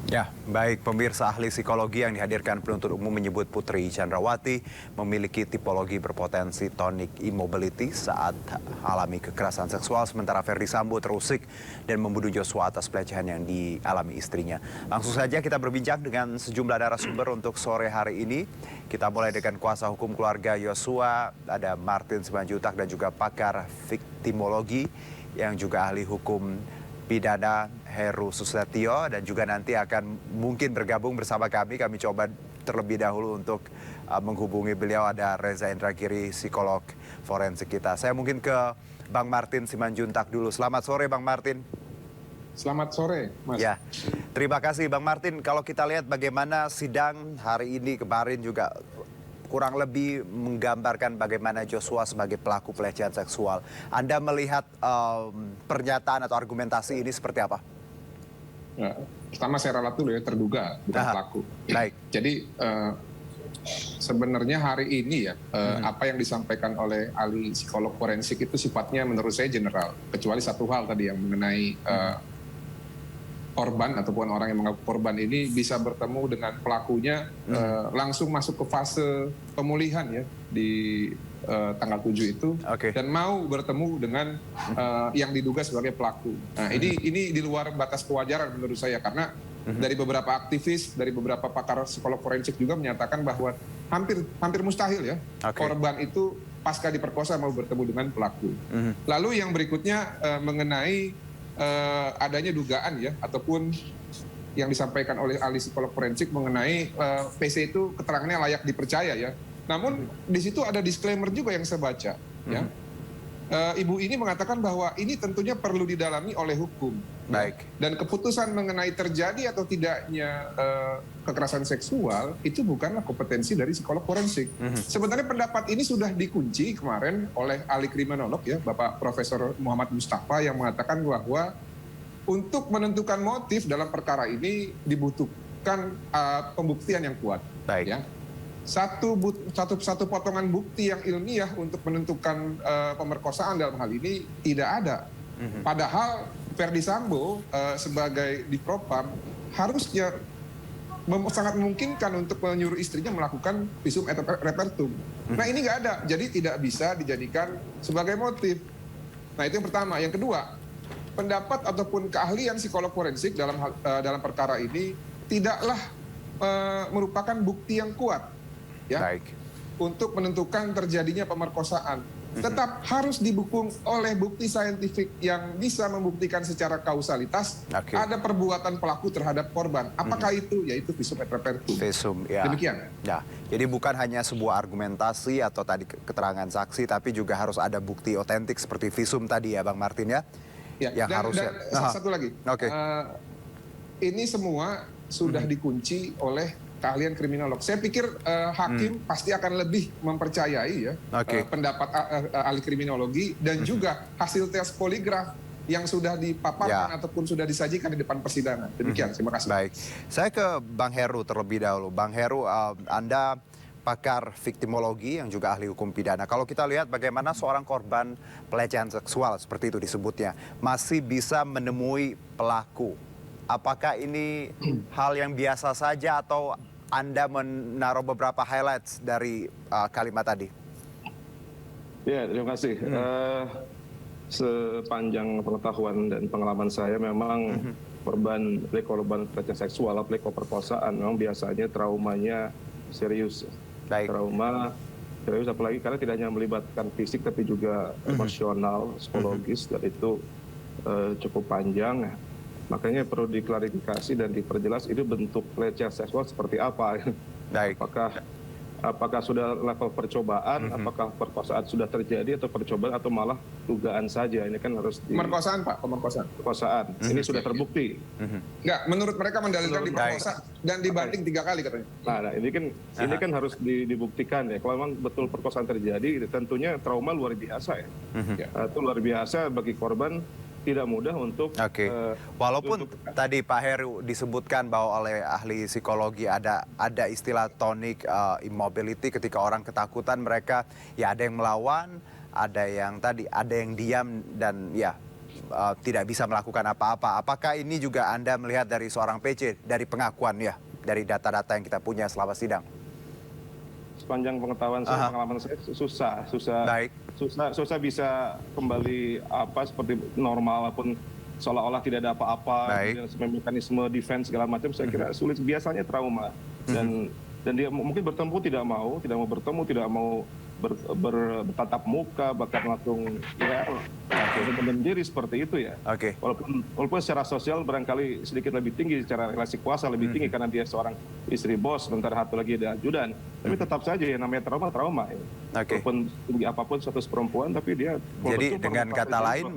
Ya, baik pemirsa, ahli psikologi yang dihadirkan penuntut umum menyebut Putri Chandrawati memiliki tipologi berpotensi tonic immobility saat alami kekerasan seksual, sementara Ferdy Sambo terusik dan membunuh Joshua atas pelecehan yang dialami istrinya. Langsung saja kita berbincang dengan sejumlah narasumber untuk sore hari ini. Kita mulai dengan kuasa hukum keluarga Joshua, ada Martin Simanjuntak dan juga pakar viktimologi yang juga ahli hukum pidana Heru Susetio, dan juga nanti akan mungkin bergabung bersama kami. Kami coba terlebih dahulu untuk menghubungi beliau, ada Reza Indragiri, psikolog forensik kita. Saya mungkin ke Bang Martin Simanjuntak dulu. Selamat sore Bang Martin. Selamat sore, Mas. Ya, terima kasih Bang Martin. Kalau kita lihat bagaimana sidang hari ini, kemarin juga kurang lebih menggambarkan bagaimana Joshua sebagai pelaku pelecehan seksual. Anda melihat pernyataan atau argumentasi ini seperti apa? Ya, pertama saya ralat dulu ya, terduga bukan pelaku. Baik. Jadi sebenarnya hari ini ya, apa yang disampaikan oleh ahli psikolog forensik itu sifatnya menurut saya general. Kecuali satu hal tadi yang mengenai korban ataupun orang yang mengaku korban ini bisa bertemu dengan pelakunya langsung masuk ke fase pemulihan ya di tanggal 7 itu, dan mau bertemu dengan yang diduga sebagai pelaku. Nah, ini di luar batas kewajaran menurut saya, karena dari beberapa aktivis, dari beberapa pakar psikolog forensik juga menyatakan bahwa hampir mustahil ya korban itu pasca diperkosa mau bertemu dengan pelaku. Lalu yang berikutnya mengenai adanya dugaan ya, ataupun yang disampaikan oleh ahli psikolog forensik mengenai PC itu keterangannya layak dipercaya ya. Namun di situ ada disclaimer juga yang saya baca ya. Ibu ini mengatakan bahwa ini tentunya perlu didalami oleh hukum. Baik. Dan keputusan mengenai terjadi atau tidaknya kekerasan seksual itu bukanlah kompetensi dari psikolog forensik. Sebenarnya pendapat ini sudah dikunci kemarin oleh ahli kriminolog ya, Bapak Profesor Muhammad Mustafa, yang mengatakan bahwa untuk menentukan motif dalam perkara ini dibutuhkan pembuktian yang kuat. Baik. Ya. Satu potongan bukti yang ilmiah untuk menentukan pemerkosaan dalam hal ini tidak ada. Padahal Ferdy Sambo sebagai Divpropam harusnya sangat memungkinkan untuk menyuruh istrinya melakukan visum et repertum. Nah, ini nggak ada, jadi tidak bisa dijadikan sebagai motif. Nah, itu yang pertama. Yang kedua, pendapat ataupun keahlian psikolog forensik dalam perkara ini tidaklah merupakan bukti yang kuat ya. Baik. Untuk menentukan terjadinya pemerkosaan. Tetap harus didukung oleh bukti saintifik yang bisa membuktikan secara kausalitas ada perbuatan pelaku terhadap korban. Apakah itu? Yaitu visum et repertum. Visum, ya. Demikian. Ya, jadi bukan hanya sebuah argumentasi atau tadi keterangan saksi, tapi juga harus ada bukti otentik seperti visum tadi ya Bang Martin ya? Ya, yang harusnya. Dan satu lagi. Ini semua sudah dikunci oleh keahlian kriminolog. Saya pikir hakim pasti akan lebih mempercayai ya pendapat ahli kriminologi dan juga hasil tes poligraf yang sudah dipaparkan ataupun sudah disajikan di depan persidangan. Demikian, terima kasih. Baik, saya ke Bang Heru terlebih dahulu. Bang Heru, Anda pakar viktimologi yang juga ahli hukum pidana. Kalau kita lihat bagaimana seorang korban pelecehan seksual seperti itu disebutnya masih bisa menemui pelaku. Apakah ini hal yang biasa saja atau Anda menaruh beberapa highlights dari kalimat tadi? Ya, terima kasih. Sepanjang pengetahuan dan pengalaman saya memang korban pelecehan seksual, perkosaan memang biasanya traumanya serius. Baik. Trauma serius apalagi karena tidak hanya melibatkan fisik tapi juga emosional, psikologis, dan itu cukup panjang. Makanya perlu diklarifikasi dan diperjelas itu bentuk pelecehan seksual seperti apa. Baik. Apakah sudah level percobaan, apakah perkosaan sudah terjadi atau percobaan atau malah dugaan saja. Ini kan harus pemerkosaan, Pak, pemerkosaan. Perkosaan. Ini sudah terbukti. Enggak, menurut mereka mendalilkan diperkosa dan dibanding 3 kali katanya. Nah, ini kan harus dibuktikan ya. Kalau memang betul perkosaan terjadi, tentunya trauma luar biasa ya. Itu luar biasa bagi korban. Tidak mudah untuk walaupun tadi Pak Heru disebutkan bahwa oleh ahli psikologi ada istilah tonic immobility, ketika orang ketakutan mereka ya ada yang melawan, ada yang diam dan ya tidak bisa melakukan apa-apa. Apakah ini juga Anda melihat dari seorang PC, dari pengakuan ya, dari data-data yang kita punya selama sidang? Sepanjang pengetahuan saya, pengalaman saya Baik. susah bisa kembali seperti normal walaupun seolah-olah tidak ada apa-apa, mekanisme defense segala macam. Saya kira sulit, biasanya trauma dan dia mungkin bertemu tidak mau bertemu, tidak mau bertatap muka, bahkan langsung mendem diri seperti itu ya. Walaupun secara sosial barangkali sedikit lebih tinggi, secara relasi kuasa lebih tinggi karena dia seorang istri bos, sementara satu lagi ada ajudan. Tapi tetap saja ya, namanya trauma ya. Walaupun tinggi apapun status perempuan, tapi dia. Jadi dengan kata lain,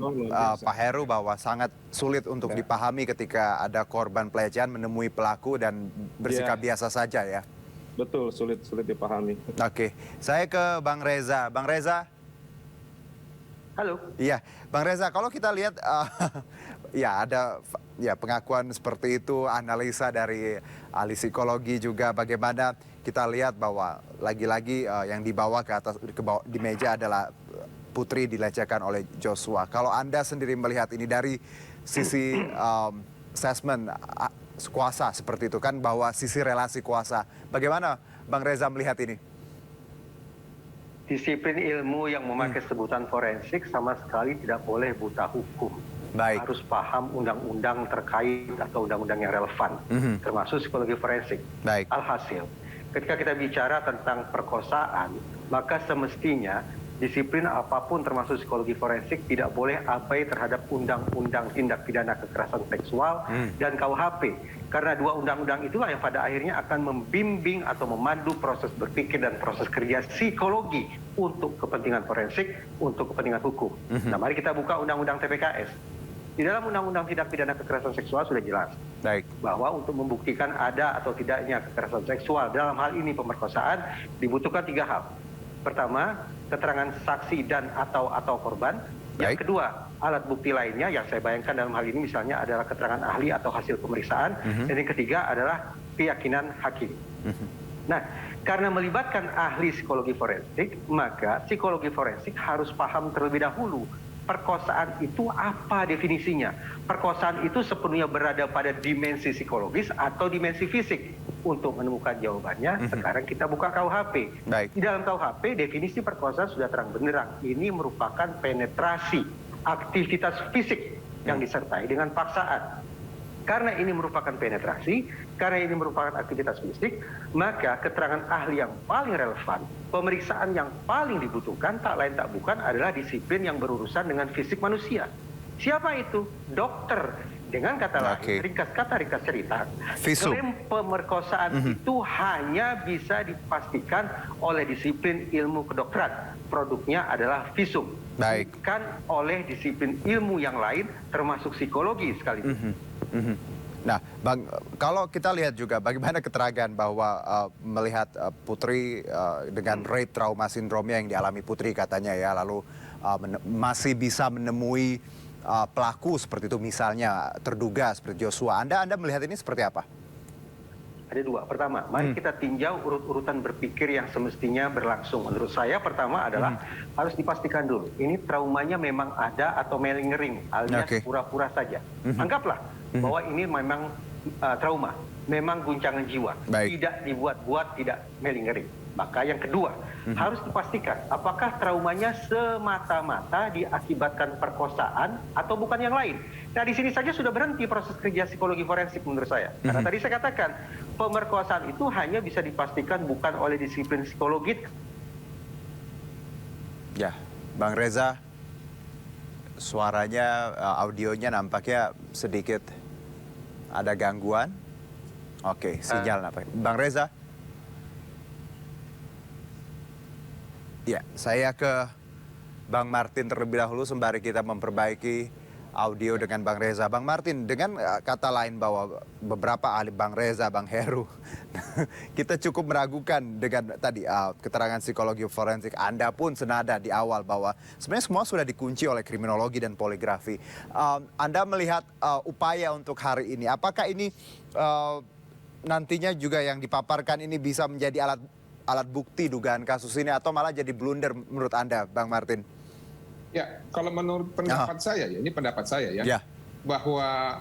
Pak Heru, bahwa sangat sulit untuk dipahami ketika ada korban pelecehan menemui pelaku dan bersikap biasa saja ya. Betul, sulit dipahami. Saya ke Bang Reza. Bang Reza. Halo. Iya, Bang Reza, kalau kita lihat ya ada pengakuan seperti itu, analisa dari ahli psikologi juga, bagaimana kita lihat bahwa lagi-lagi yang dibawa ke atas di meja adalah Putri dilecehkan oleh Joshua. Kalau Anda sendiri melihat ini dari sisi assessment kuasa seperti itu kan, bahwa sisi relasi kuasa. Bagaimana Bang Reza melihat ini? Disiplin ilmu yang memakai sebutan forensik sama sekali tidak boleh buta hukum. Harus paham undang-undang terkait atau undang-undang yang relevan, termasuk psikologi forensik. Alhasil, ketika kita bicara tentang perkosaan, maka semestinya disiplin apapun termasuk psikologi forensik tidak boleh abai terhadap undang-undang tindak pidana kekerasan seksual dan KUHP. Karena dua undang-undang itulah yang pada akhirnya akan membimbing atau memandu proses berpikir dan proses kerja psikologi untuk kepentingan forensik, untuk kepentingan hukum. Nah, mari kita buka undang-undang TPKS. Di dalam undang-undang tindak pidana kekerasan seksual sudah jelas bahwa untuk membuktikan ada atau tidaknya kekerasan seksual, dalam hal ini pemerkosaan, dibutuhkan 3 hal. Pertama, keterangan saksi dan atau korban. Yang kedua, alat bukti lainnya yang saya bayangkan dalam hal ini misalnya adalah keterangan ahli atau hasil pemeriksaan. Dan yang ketiga adalah keyakinan hakim. Nah, karena melibatkan ahli psikologi forensik, maka psikologi forensik harus paham terlebih dahulu perkosaan itu apa definisinya. Perkosaan itu sepenuhnya berada pada dimensi psikologis atau dimensi fisik. Untuk menemukan jawabannya, sekarang kita buka KUHP. Di dalam KUHP, definisi perkosaan sudah terang benderang. Ini merupakan penetrasi aktivitas fisik yang disertai dengan paksaan. Karena ini merupakan penetrasi, karena ini merupakan aktivitas fisik, maka keterangan ahli yang paling relevan, pemeriksaan yang paling dibutuhkan, tak lain tak bukan adalah disiplin yang berurusan dengan fisik manusia. Siapa itu? Dokter. Dengan kata lain, ringkas cerita, klaim pemerkosaan itu hanya bisa dipastikan oleh disiplin ilmu kedokteran. Produknya adalah visum. Bukan oleh disiplin ilmu yang lain, termasuk psikologi sekaligus. Nah, Bang, kalau kita lihat juga bagaimana keterangan bahwa melihat Putri dengan rate trauma sindromnya yang dialami Putri katanya ya, lalu masih bisa menemui pelaku seperti itu, misalnya terduga seperti Joshua. Anda melihat ini seperti apa? Ada 2. Pertama, mari kita tinjau urut-urutan berpikir yang semestinya berlangsung. Menurut saya pertama adalah harus dipastikan dulu, ini traumanya memang ada atau malingering, alias pura-pura saja. Anggaplah bahwa ini memang trauma, memang guncangan jiwa, tidak dibuat-buat, tidak malingering. Maka yang kedua, harus dipastikan apakah traumanya semata-mata diakibatkan perkosaan atau bukan yang lain. Nah, di sini saja sudah berhenti proses kerja psikologi forensik menurut saya. Karena tadi saya katakan, pemerkosaan itu hanya bisa dipastikan bukan oleh disiplin psikologis. Ya, Bang Reza, suaranya, audionya nampaknya sedikit ada gangguan. Sinyal nampaknya. Bang Reza? Ya, saya ke Bang Martin terlebih dahulu sembari kita memperbaiki audio dengan Bang Reza. Bang Martin, dengan kata lain bahwa beberapa ahli Bang Reza, Bang Heru, kita cukup meragukan dengan tadi keterangan psikologi forensik. Anda pun senada di awal bahwa sebenarnya semua sudah dikunci oleh kriminologi dan poligrafi. Anda melihat upaya untuk hari ini, apakah ini nantinya juga yang dipaparkan ini bisa menjadi alat bukti dugaan kasus ini atau malah jadi blunder menurut Anda, Bang Martin? Ya, kalau menurut pendapat saya, ya ini pendapat saya ya, bahwa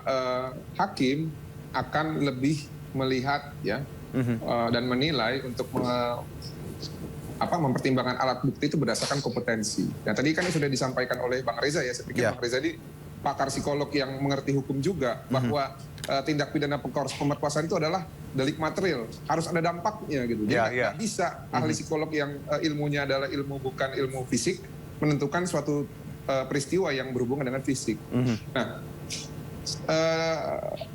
hakim akan lebih melihat ya dan menilai untuk mempertimbangkan alat bukti itu berdasarkan kompetensi. Dan tadi kan sudah disampaikan oleh Bang Reza ya, saya pikir Bang Reza ini pakar psikolog yang mengerti hukum juga, bahwa tindak pidana pemerkosaan itu adalah delik material, harus ada dampaknya gitu. Jadi nggak bisa ahli psikolog yang ilmunya adalah bukan ilmu fisik menentukan suatu peristiwa yang berhubungan dengan fisik. Nah,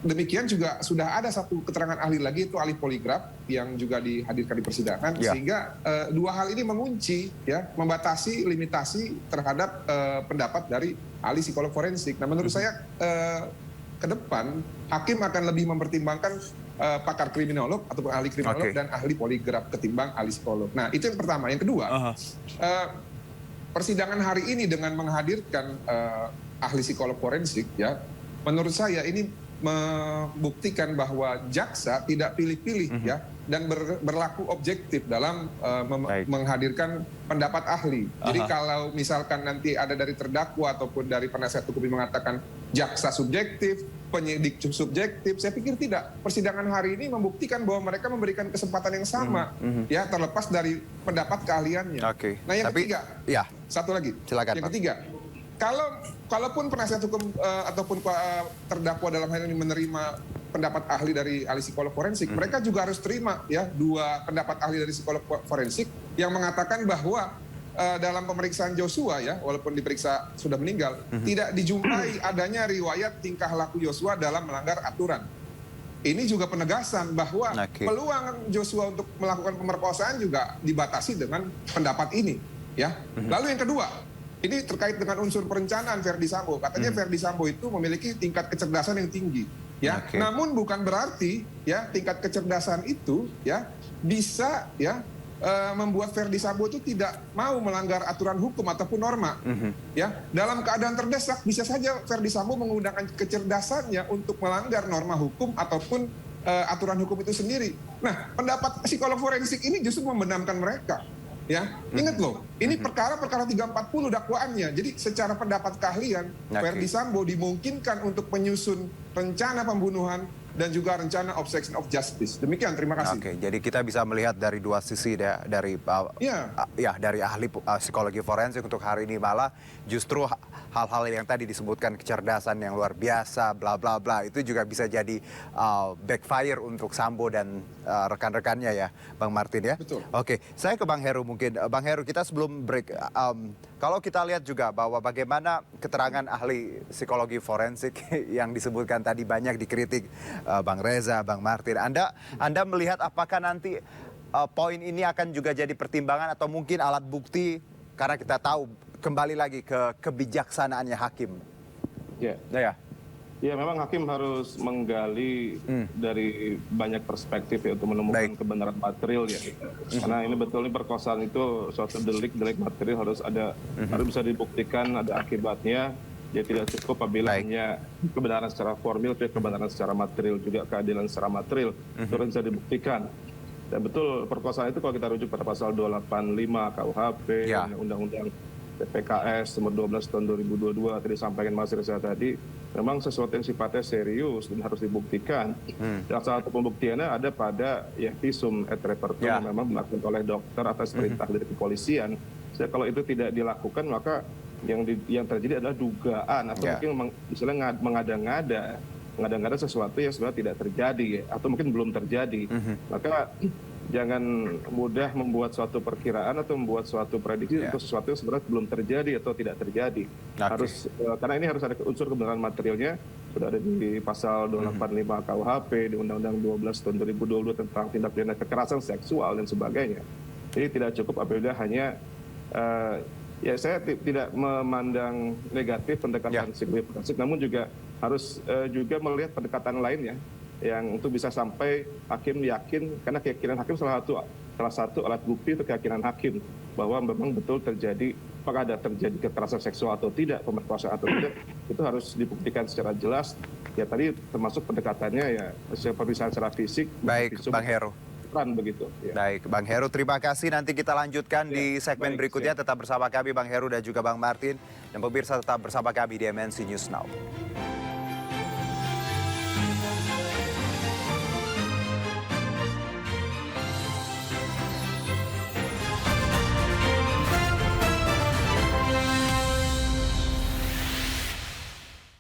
demikian juga sudah ada satu keterangan ahli lagi, itu ahli poligraf yang juga dihadirkan di persidangan, sehingga dua hal ini mengunci ya, membatasi limitasi terhadap pendapat dari ahli psikolog forensik. Nah, menurut saya ke depan hakim akan lebih mempertimbangkan pakar kriminolog ataupun ahli kriminolog dan ahli poligraf ketimbang ahli psikolog. Nah, itu yang pertama. Yang kedua, persidangan hari ini dengan menghadirkan ahli psikolog forensik ya, menurut saya ini membuktikan bahwa jaksa tidak pilih-pilih ya, dan berlaku objektif dalam menghadirkan pendapat ahli. Jadi kalau misalkan nanti ada dari terdakwa ataupun dari penasihat hukum yang mengatakan jaksa subjektif, penyidik subjektif, saya pikir tidak. Persidangan hari ini membuktikan bahwa mereka memberikan kesempatan yang sama ya, terlepas dari pendapat keahliannya. Nah, yang ketiga, satu lagi. Silakan, yang ketiga, kalaupun penasihat hukum ataupun terdakwa dalam hal ini menerima pendapat ahli dari ahli psikolog forensik, mereka juga harus terima ya dua pendapat ahli dari psikolog forensik yang mengatakan bahwa dalam pemeriksaan Joshua ya, walaupun diperiksa sudah meninggal, tidak dijumpai adanya riwayat tingkah laku Joshua dalam melanggar aturan. Ini juga penegasan bahwa peluang Joshua untuk melakukan pemerkosaan juga dibatasi dengan pendapat ini ya. Lalu yang kedua, ini terkait dengan unsur perencanaan Verdi Sambo. Katanya Verdi Sambo itu memiliki tingkat kecerdasan yang tinggi, ya. Namun bukan berarti ya tingkat kecerdasan itu ya bisa ya membuat Verdi Sambo itu tidak mau melanggar aturan hukum ataupun norma. Ya, dalam keadaan terdesak bisa saja Verdi Sambo menggunakan kecerdasannya untuk melanggar norma hukum ataupun aturan hukum itu sendiri. Nah, pendapat psikolog forensik ini justru membenamkan mereka. Ya, ingat loh, ini perkara 340 dakwaannya. Jadi secara pendapat keahlian, Verdi Sambo dimungkinkan untuk menyusun rencana pembunuhan dan juga rencana obstruction of justice. Demikian, terima kasih. Oke, jadi kita bisa melihat dari dua sisi dari dari ahli psikologi forensik untuk hari ini, malah justru hal-hal yang tadi disebutkan kecerdasan yang luar biasa, bla bla bla, itu juga bisa jadi backfire untuk Sambo dan rekan-rekannya ya, Bang Martin ya. Betul. Oke, saya ke Bang Heru mungkin. Bang Heru, kita sebelum break, kalau kita lihat juga bahwa bagaimana keterangan ahli psikologi forensik yang disebutkan tadi banyak dikritik Bang Reza, Bang Martin. Anda melihat apakah nanti poin ini akan juga jadi pertimbangan atau mungkin alat bukti, karena kita tahu kembali lagi ke kebijaksanaannya hakim. Ya, memang hakim harus menggali dari banyak perspektif ya untuk menemukan kebenaran material ya. Karena ini betul, perkosaan itu suatu delik material harus bisa dibuktikan, ada akibatnya. Ya tidak cukup apabila hanya kebenaran secara formil, tapi kebenaran secara material juga, keadilan secara material itu bisa dibuktikan. Dan betul, perkosaan itu kalau kita rujuk pada pasal 285 KUHP, Undang-Undang PPKS nomor 12 tahun 2022 tadi disampaikan Mas Reza tadi, memang sesuatu yang sifatnya serius dan harus dibuktikan. Dan salah satu pembuktiannya ada pada visum et repertum yang memang dilakukan oleh dokter atas perintah dari kepolisian. Jadi kalau itu tidak dilakukan, maka yang terjadi adalah dugaan atau mungkin misalnya mengada-ngada sesuatu yang sebenarnya tidak terjadi atau mungkin belum terjadi. Maka jangan mudah membuat suatu perkiraan atau membuat suatu prediksi untuk sesuatu yang sebenarnya belum terjadi atau tidak terjadi. Karena ini harus ada unsur kebenaran materialnya, sudah ada di pasal 285 KUHP, di Undang-Undang 12 tahun 2022 tentang tindak pidana kekerasan seksual dan sebagainya. Jadi tidak cukup apabila hanya saya tidak memandang negatif pendekatan psikologi forensik, namun juga harus juga melihat pendekatan lain yang untuk bisa sampai hakim yakin, karena keyakinan hakim salah satu alat bukti itu keyakinan hakim bahwa memang betul terjadi, apakah ada terjadi kekerasan seksual atau tidak, pemerkosaan atau tidak, itu harus dibuktikan secara jelas. Ya tadi termasuk pendekatannya pemeriksaan secara fisik. Baik, Bang Heru. run begitu. Ya. Baik, Bang Heru, terima kasih. Nanti kita lanjutkan di segmen berikutnya. Tetap bersama kami, Bang Heru dan juga Bang Martin. Dan pemirsa tetap bersama kami di MNC News Now.